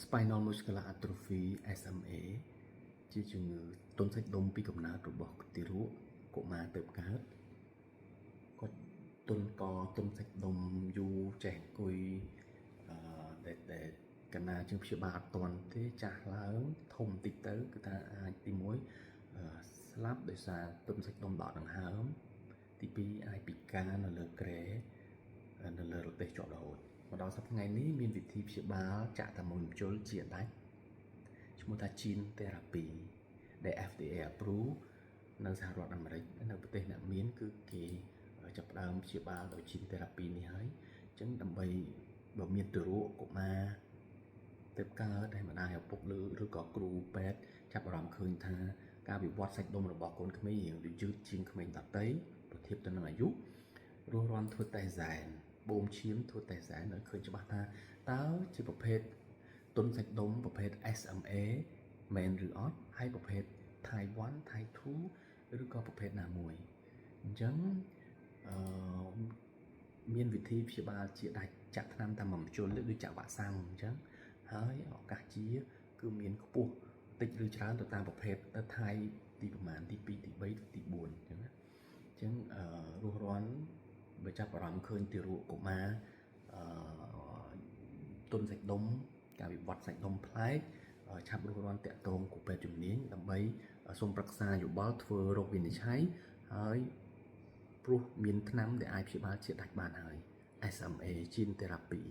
Spinal Muscular Atrophy SMA ជាជំងឺទន់សាច់ដុំពីកំណើតរបស់ទារកកុមារទើបកើតគាត់ទន់កទន់សាច់ដុំយូរចេះអង្គុយតែកណាជាងព្យាបាលអត់ទាន់ទេចាស់ឡើងធំតិចទៅគឺថាអាចទី1ស្លាប់ដោយសារទន់សាច់ដុំដកដង្ហើមទី2អាចពិការនៅលើគ្រែនៅលើរទេះជាប់រហូតមកដល់សប្តាហ៍ថ្ងៃនេះមានវិធីព្យាបាលចាក់តាមុនជុលជាដាច់ឈ្មោះថា Gene Therapy ដែល FDA approve នៅសហរដ្ឋអាមេរិកនៅប្រទេសអ្នកមានគឺគេចាប់ផ្ដើមព្យាបាលដោយ Gene Therapy នេះហើយអញ្ចឹងដើម្បីបើមានទារកកុមារទើបកើតហើយម្ដាយឪពុកឬក៏គ្រូពេទ្យចាប់អារម្មណ៍ឃើញថាការវិវត្តសាច់ដុំរបស់កូនក្មេងរៀងដូចយឺតជាងក្មេងដទៃប្រធៀបទៅនឹងអាយុរស់រាន់ធ្វើតេស្តហ្សែនបូមឈាមធ្វើតេស្តហ្សែនឲ្យឃើញច្បាស់ថាតើជាប្រភេទទន់សាច់ដុំប្រភេទ SMA មែនឬអត់ហើយប្រភេទ Type 1 Type 2ឬក៏ប្រភេទណាមួយអញ្ចឹងមានវិធីព្យាបាលជាដាច់ចាក់ថ្នាំតាមបំជុលឬចាក់វ៉ាក់សាំងអញ្ចឹងហើយឱកាសជាគឺមានខ្ពស់តិចឬច្រើនទៅតាមប្រភេទទៅថៃទីប្រមាណទី2ទី3ទី4អញ្ចឹងណាអញ្ចឹងរស់រាន់បើចាប់អារម្មណ៍ឃើញទារកកុមារទន់សាច់ដុំការវិវត្តសាច់ដុំប្លែកឆាប់រស់រាន់តាក់ទងគូពេទ្យជំនាញដើម្បីសូមប្រឹក្សាយោបល់ធ្វើរោគវិនិច្ឆ័យហើយព្រោះមានថ្នាំដែលអាចព្យាបាលជាដាច់បានហើយ SMA Gene Therapy